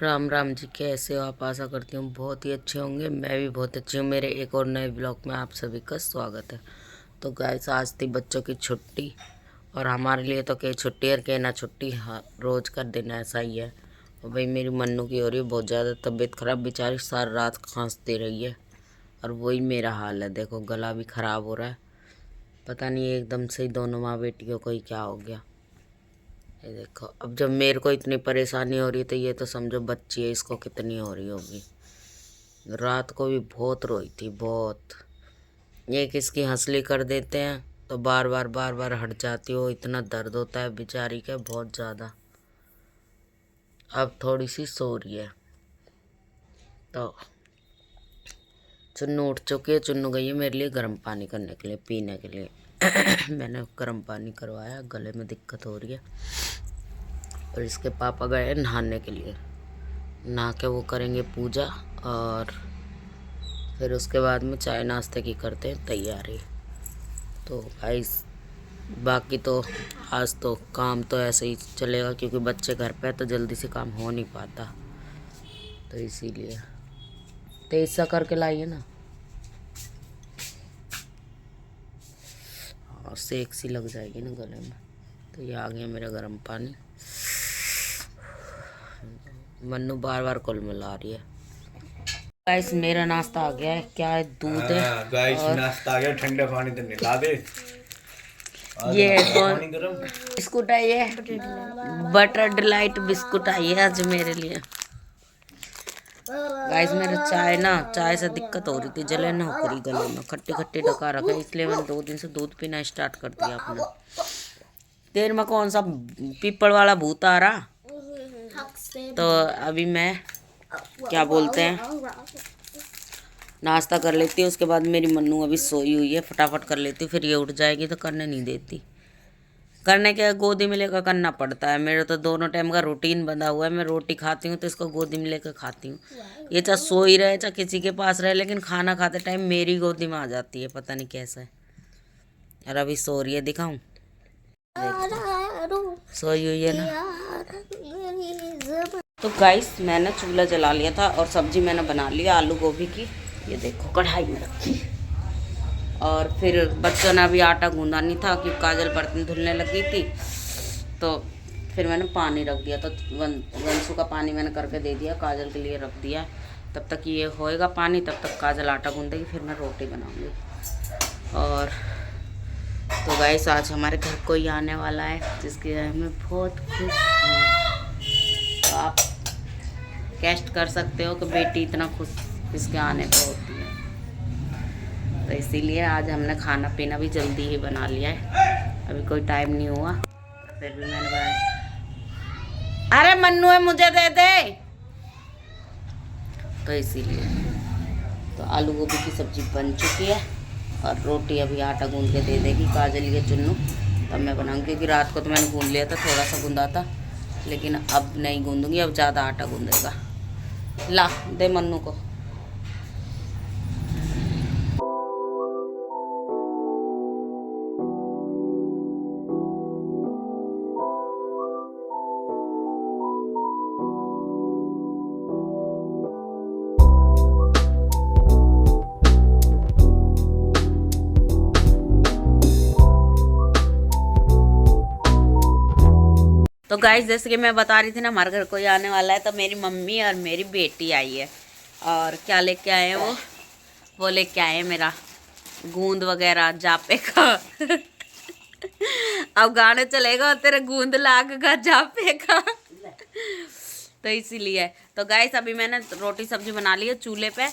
राम राम जी, कैसे हो आप? आशा करती हूँ बहुत ही अच्छे होंगे। मैं भी बहुत अच्छी हूँ। मेरे एक और नए ब्लॉग में आप सभी का स्वागत है। तो गाइस, आज थी बच्चों की छुट्टी और हमारे लिए तो कहीं छुट्टी और कहीं ना छुट्टी, हाँ, रोज़ का दिन ऐसा ही है। और भाई मेरी मन्नू की हो रही है बहुत ज़्यादा तबीयत खराब, बेचारी सारी रात खांसती रही है। और वही मेरा हाल है, देखो गला भी ख़राब हो रहा है। पता नहीं एकदम से ही दोनों माँ बेटियों को ही क्या हो गया। ये देखो, अब जब मेरे को इतनी परेशानी हो रही है तो ये तो समझो बच्ची है, इसको कितनी हो रही होगी। रात को भी बहुत रोई थी, बहुत। ये किसकी हंसली कर देते हैं तो बार बार हट जाती हो। इतना दर्द होता है बेचारी का बहुत ज़्यादा। अब थोड़ी सी सो रही है। तो चुन्नू उठ चुकी है। चुन्नू गई है मेरे लिए गर्म पानी करने के लिए, पीने के लिए। मैंने गर्म पानी करवाया, गले में दिक्कत हो रही है। और इसके पापा गए हैं नहाने के लिए। नहा के वो करेंगे पूजा और फिर उसके बाद में चाय नाश्ते की करते हैं तैयारी। तो गाइस, बाकी तो आज तो काम तो ऐसे ही चलेगा क्योंकि बच्चे घर पे है तो जल्दी से काम हो नहीं पाता। तो इसीलिए तेज सा करके लाइए ना। हाँ, सेक सी लग जाएगी ना गले में। तो ये आ गया मेरा गर्म पानी। मन्नू बार बार कुल मिला रही है। गाइस, मेरा नाश्ता आ गया है। क्या है? दूध है। गाइस, और नाश्ता आ गया। ठंडा पानी तो निकाल दे। ये पानी गरम। बिस्कुट है, ये बटर डिलाइट बिस्कुट आई है आज मेरे लिए। गाइस, मेरा चाय से दिक्कत हो रही थी, जलन हो रही गले में, खट्टी खट्टी डका रखा है, इसलिए मैंने 2 दिन से दूध पीना स्टार्ट कर दिया अपना। देर में कौन सा पीपल वाला भूत आ रहा। तो अभी मैं क्या बोलते हैं, नाश्ता कर लेती हूँ। उसके बाद मेरी मन्नू अभी सोई हुई है, फटाफट कर लेती हूँ, फिर ये उठ जाएगी तो करने नहीं देती। करने के गोदी में लेकर करना पड़ता है। मेरे तो दोनों टाइम का रूटीन बंधा हुआ है। मैं रोटी खाती हूँ तो इसको गोदी में लेकर खाती हूँ। ये चाहे सोई रहे चाहे किसी के पास रहे, लेकिन खाना खाते टाइम मेरी गोदी में आ जाती है, पता नहीं कैसा है। और अभी सो रही है, दिखाऊं? सोई हुई है ना। तो गाइस, मैंने चूल्हा जला लिया था और सब्जी मैंने बना लिया आलू गोभी की। ये देखो कढ़ाई में रखी। और फिर बच्चों ने अभी आटा गूंदा नहीं था कि काजल बर्तन धुलने लगी थी, तो फिर मैंने पानी रख दिया। तो वंशु का पानी मैंने करके दे दिया, काजल के लिए रख दिया। तब तक ये होएगा पानी, तब तक काजल आटा गूंदेगी, फिर मैं रोटी बनाऊंगी। और तो गाइस, आज हमारे घर कोई आने वाला है जिसके लिए मैं बहुत खुश हूँ। तो आप कैस्ट कर सकते हो कि बेटी इतना खुश किसके आने पर होती है। तो इसीलिए आज हमने खाना पीना भी जल्दी ही बना लिया है, अभी कोई टाइम नहीं हुआ, फिर भी मैंने बनाया। अरे मन्नू है, मुझे दे दे। तो इसीलिए तो आलू गोभी की सब्जी बन चुकी है और रोटी अभी आटा गूंद के दे देगी काजल या चुन्नू, तब मैं बनाऊंगी। क्योंकि रात को तो मैंने गूंद लिया था, थोड़ा सा गूंदा था, लेकिन अब नहीं गूंदूंगी, अब ज़्यादा आटा गूंदेगा। ला दे मन्नू को। तो गाइस, जैसे कि मैं बता रही थी ना, हमारे घर कोई आने वाला है, तो मेरी मम्मी और मेरी बेटी आई है। और क्या लेके आए हैं वो लेके आए हैं मेरा गूंद वगैरह जापे का। अब गाने चलेगा तेरे गूंद लाग का जापे का। तो इसीलिए तो गाइस, अभी मैंने रोटी सब्जी बना ली है चूल्हे पे।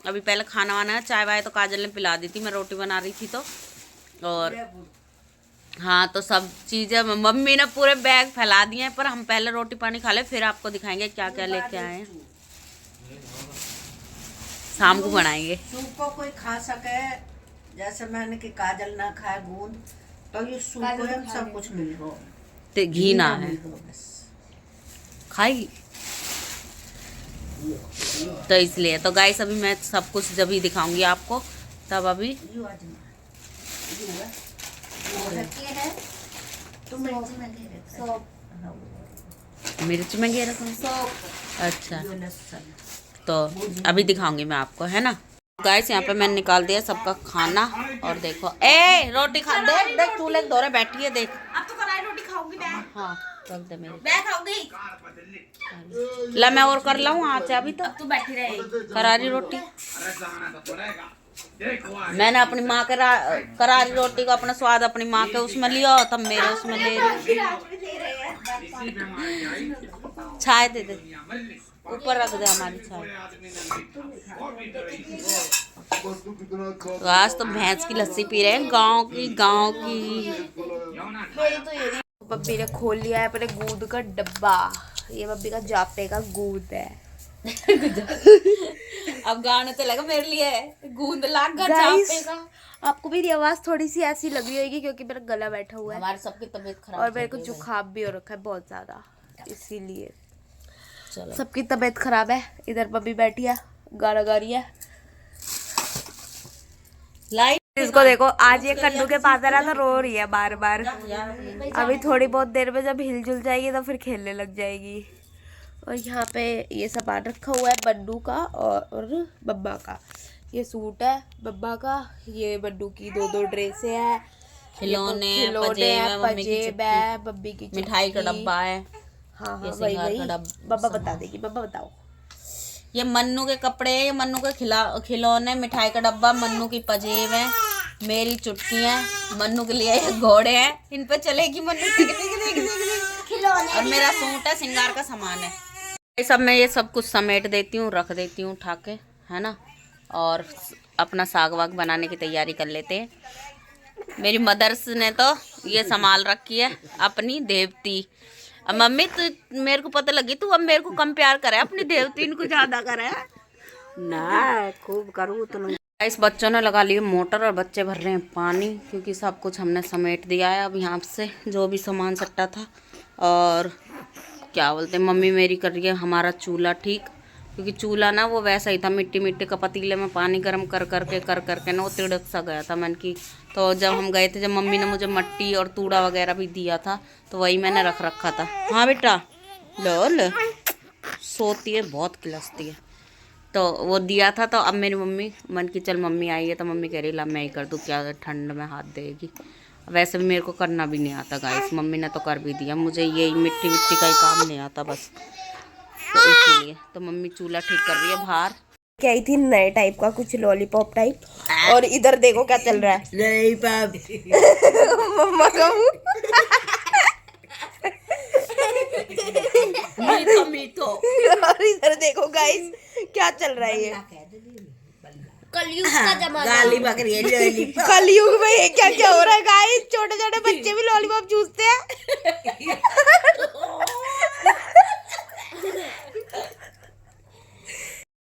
अभी पहले खाना वाना, चाय वाय तो काजल ने पिला दी थी, मैं रोटी बना रही थी तो। और हाँ, तो सब चीज़ें मम्मी ने पूरे बैग फैला दिए हैं, पर हम पहले रोटी पानी खा ले, फिर आपको दिखाएंगे क्या क्या लेके आए हैं। शाम को बनाएंगे। सूप को कोई खा सके, जैसे मैंने कि काजल ना खाए गूंद, तो ये सूप को हम सब कुछ मिल गो, तो घी ना है खाई। तो इसलिए तो गाइस, अभी मैं सब कुछ जब ही दिखाऊंगी आपको, तब अभी मिर्च में घेर अच्छा, जो लहसुन तो अभी दिखाऊंगी मैं आपको, है ना। गाइस यहाँ पे मैंने निकाल दिया सबका खाना। और देखो, ए रोटी खा, देख देख चूल्हे के दौरे बैठी है, देख। अब तो कराई रोटी खाऊंगी मैं। हाँ रख दे मेरे। मैं खाऊंगी। ला मैं और कर लाऊं आज, अभी तो अब तू बैठी रहे। करारी रोटी। मैंने अपनी माँ के करारी रोटी को अपना स्वाद अपनी माँ के उसमें लिया, तब मेरे उसमें ले रही। चाय दे दे, ऊपर रख दे हमारी चाय। तो आज तो भैंस की लस्सी पी रहे हैं, गांव की। मेरी तो ये बब्बी ने खोल लिया है अपने दूध का डब्बा। ये बब्बी का जापे का दूध है। अब गाने तो लगा मेरे लिए गूंद लाग गा Guys, जापे का। आपको मेरी आवाज थोड़ी सी ऐसी लग रही होगी क्योंकि मेरा गला बैठा हुआ है हमारे सबकी तबीयत खराब और मेरे चल को रही है। जुकाम भी हो रखा है बहुत ज्यादा, इसीलिए चलो सबकी तबीयत खराब है। इधर बब्बी बैठी है, गाना गा रही है। लाइट इसको देखो, आज ये कन्नू के पास आ रहा था, रो रही है बार बार। अभी थोड़ी बहुत देर में जब हिलजुल जाएगी तो फिर खेलने लग जाएगी। और यहाँ पे ये सामान रखा हुआ है बन्नू का और बब्बा का। ये सूट है बब्बा का, ये बन्नू की दो ड्रेसें हैं, खिलौने हैं, पजेब है, बब्बी की मिठाई का चुटकी। डब्बा है। हाँ ये हाँ वही सिंगार वही का डब्बा। बब्बा बता देगी, बब्बा बताओ। ये मन्नू के कपड़े, ये मन्नू के खिलौने, मिठाई का डब्बा, मन्नू की पजेब है, मेरी चुटकी है, मन्नू के लिए ये घोड़े हैं, इन पे चलेगी मन्नू। और मेरा सूट है, सिंगार का सामान है। ये सब मैं ये सब कुछ समेट देती हूँ, रख देती हूँ उठा के, है ना। और अपना साग वाग बनाने की तैयारी कर लेते हैं। मेरी मदर्स ने तो ये संभाल रखी है अपनी देवती। अब मम्मी तू, मेरे को पता लगी तू अब मेरे को कम प्यार करे, अपनी देवती इनको ज्यादा करे ना खूब करूँ तो। इस बच्चों ने लगा लिए मोटर और बच्चे भर रहे हैं पानी, क्योंकि सब कुछ हमने समेट दिया है अब यहाँ से, जो भी सामान सट्टा था। और क्या बोलते हैं, मम्मी मेरी कर रही है हमारा चूल्हा ठीक, क्योंकि चूल्हा ना वो वैसा ही था, मिट्टी का पतीले में पानी गर्म कर करके ना वो तिड़क सा गया था मन की। तो जब हम गए थे, जब मम्मी ने मुझे मट्टी और तूड़ा वगैरह भी दिया था, तो वही मैंने रख रखा था। हाँ बेटा, लो सोती है, बहुत किलसती है, तो वो दिया था। तो अब मेरी मम्मी मन की, चल मम्मी आई है तो मम्मी कह रही ला मैं ही कर दूँ, क्या ठंड में हाथ देगी। वैसे भी मेरे को करना भी नहीं आता गाइस, मम्मी ने तो कर भी दिया, मुझे यही मिट्टी का ही काम नहीं आता बस, तो इसीलिए तो मम्मी चूल्हा ठीक कर रही है बाहर। क्या थी नए टाइप का कुछ लॉलीपॉप टाइप। और इधर देखो क्या चल रहा है, नहीं पाप मम्मा का मुंह। मीठो और इधर देखो गाइस क्या चल रहा है, ये कलयुग का जमाना, गाली बकरी है लॉलीपॉप। कलयुग में ये क्या क्या हो रहा है गाइस, छोटे छोटे बच्चे भी लॉलीपॉप चूसते हैं।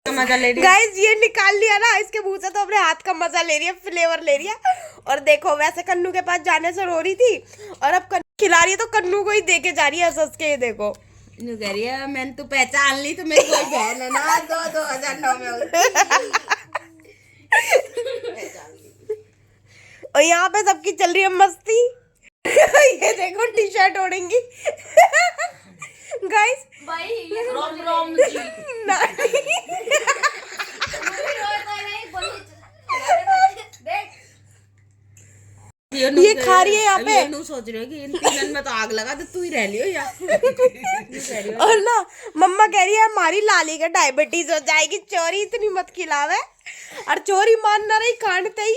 मजा ले रही है गाइस ये निकाल लिया ना इसके मुंह से, तो अपने हाथ का मजा ले रही है, फ्लेवर ले रही है। और देखो वैसे कन्नू के पास जाने से रो रही थी, और अब कन्नू खिला रही है तो कन्नू को ही देके जा रही है हंस के। ये देखो कह रही है मैंने तो पहचान ली, तो मेरी कोई बहन है ना, 2009 में और यहाँ पे सबकी चल रही है मस्ती। ये देखो टी शर्ट ओढ़ेंगी गाइस। रोम रोम जी। ये खा रही है यहाँ पे। ये सोच रही है कि इन तीनों में तो आग लगा, तो तू ही रह लियो या। और ना मम्मा कह रही है हमारी लाली का डायबिटीज हो जाएगी, चोरी इतनी मत खिलावे। और चोरी मान ना रही, कांडते ही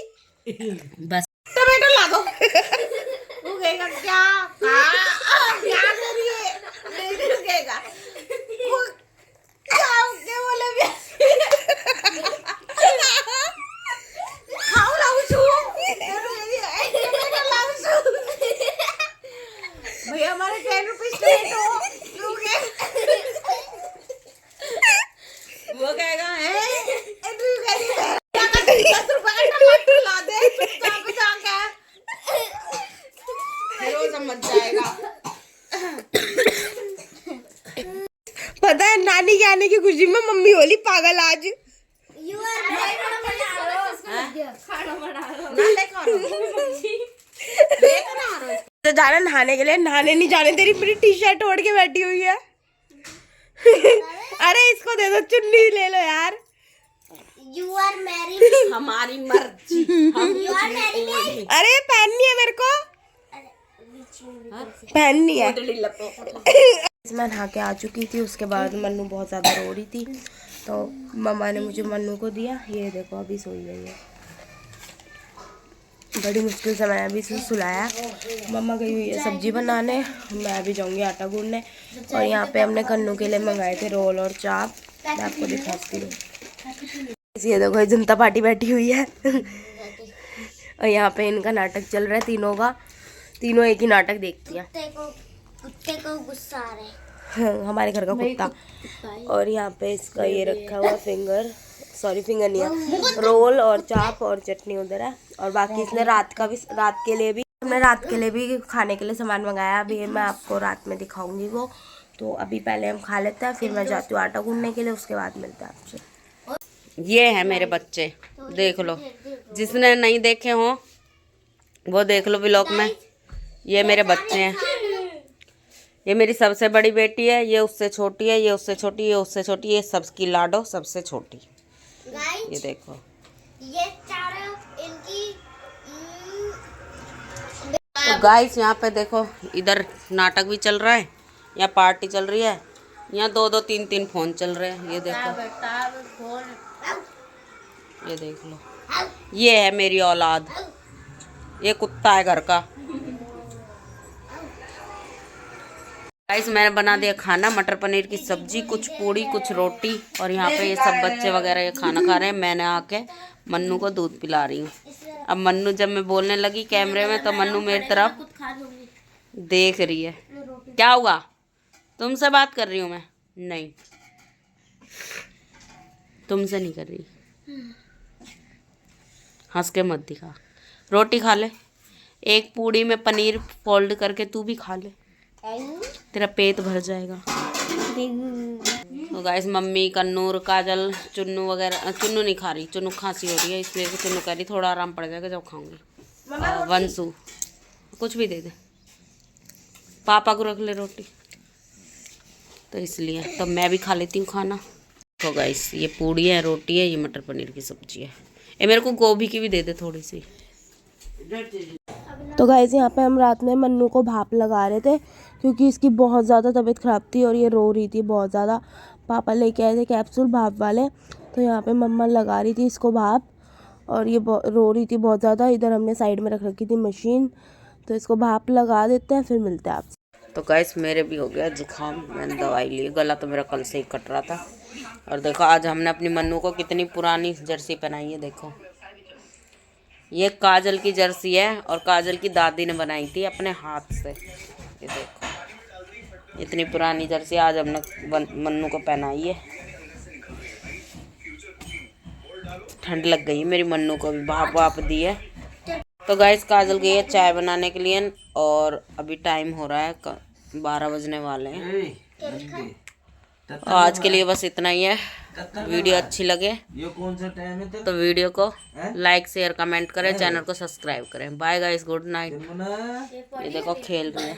बस टमाटो ला दो। वो कहेगा क्या क्या कर रही है, नहीं रुकेगा वो, क्या बोले भी खाओ लाऊ छू भैया हमारे 10 रुपीज वो कहेगा है 10 रुपए का टमाटर ला दे, चुपचाप जाके वो समझ जाएगा। पता है नानी के आने की खुशी में मम्मी होली पागल आज। तो जाना नहाने के लिए, नहाने नहीं जाने तेरी, मेरी टी शर्ट ओढ़ के बैठी हुई है। अरे को दे दो, चुन्नी ले लो यार। You are married. हमारी मर्जी। हम यू आर मैरिड। अरे पहननी है मेरे को, पहननी है। मैं नहा के आ चुकी थी, उसके बाद मन्नू बहुत ज़्यादा रो रही थी, तो मम्मा ने मुझे मन्नू को दिया। ये देखो अभी सोई गई है, बड़ी मुश्किल से मैंने अभी इसे सुलाया। मम्मा गई हुई है सब्जी बनाने, मैं अभी जाऊंगी आटा गूंदने। और यहाँ पे हमने कन्नू के लिए मंगाए थे रोल और चाप, मैं आपको दिखाती हूँ। ये देखो जनता पार्टी बैठी हुई है और यहाँ पे इनका नाटक चल रहा है तीनों का, तीनों एक ही नाटक देखती हैं। कुत्ते को गुस्सा आ रहा है। हाँ, हमारे घर का कुत्ता। और यहाँ पे इसका ये रखा हुआ फिंगर, सॉरी फिंगर नहीं है, रोल और चाप और चटनी उधर है। और बाकी इसने रात के लिए भी खाने के लिए सामान मंगाया। अभी मैं आपको रात में दिखाऊंगी वो। तो अभी पहले हम खा लेते हैं, फिर मैं जाती हूँ आटा गूंदने के लिए, उसके बाद मिलते हैं आपसे। ये है मेरे बच्चे, देख लो, जिसने नहीं देखे हो वो देख लो व्लॉग में। ये मेरे बच्चे हैं, ये मेरी सबसे बड़ी बेटी है, ये उससे छोटी है, ये उससे छोटी, ये उससे छोटी, ये सबकी लाडो सबसे छोटी। ये देखो, ये चारों इनकी तो गाइस यहाँ पे देखो, इधर नाटक भी चल रहा है, यहाँ पार्टी चल रही है, यहाँ 2-2 3-3 फोन चल रहे हैं। ये देखो, ये देख लो, ये है मेरी औलाद, ये कुत्ता है घर का। गाइस मैंने बना दिया खाना, मटर पनीर की सब्जी, कुछ पूड़ी, कुछ रोटी। और यहाँ पे ये सब बच्चे वगैरह ये खाना खा रहे हैं। मैंने आके मन्नू को दूध पिला रही हूँ। अब मन्नू जब मैं बोलने लगी कैमरे में, तो मन्नू मेरी तरफ देख रही है। क्या हुआ, तुमसे बात कर रही हूँ मैं? नहीं, तुमसे नहीं कर रही। हंस के मत दिखा। रोटी खा ले, एक पूड़ी में पनीर फोल्ड करके तू भी खा ले, तेरा पेट भर जाएगा। तो गाइस मम्मी, कन्नूर, काजल, चुन्नू वगैरह, चुन्नू नहीं खा रही, चुन्नू खांसी हो रही है, इसलिए चुन्नू कह रही थोड़ा आराम पड़ जाएगा जब खाऊंगी। और वंशु कुछ भी दे दे, पापा को रख ले रोटी, तो इसलिए तो मैं भी खा लेती हूँ खाना। तो गाइस ये पूड़ी है, रोटी है, ये मटर पनीर की सब्जी है। ये मेरे को गोभी की भी दे दे थोड़ी सी। तो गाइस यहाँ पे हम रात में मन्नू को भाप लगा रहे थे, क्योंकि इसकी बहुत ज़्यादा तबीयत ख़राब थी और ये रो रही थी बहुत ज़्यादा। पापा लेके आए थे कैप्सूल भाप वाले, तो यहाँ पे मम्मा लगा रही थी इसको भाप, और ये रो रही थी बहुत ज़्यादा। इधर हमने साइड में रख रखी थी मशीन, तो इसको भाप लगा देते हैं, फिर मिलते हैं आपसे। तो गाइस मेरे भी हो गया जुकाम, मैंने दवाई ली, गला तो मेरा कल से ही कट रहा था। और देखो आज हमने अपनी मन्नू को कितनी पुरानी जर्सी पहनाई है। देखो ये काजल की जर्सी है, और काजल की दादी ने बनाई थी अपने हाथ से। ये देखो इतनी पुरानी जर्सी आज हमने मन्नू को पहनाई है। ठंड लग गई मेरी मन्नू को भी, भाप वाप दी है। तो गाइस काजल गई है चाय बनाने के लिए, और अभी टाइम हो रहा है 12 बजने वाले हैं। आज के लिए बस इतना ही है। वीडियो अच्छी लगे ये कौन सा टाइम है तो वीडियो को लाइक शेयर कमेंट करें, चैनल को सब्सक्राइब करें। Bye guys, good night. ये देखो खेल रही है।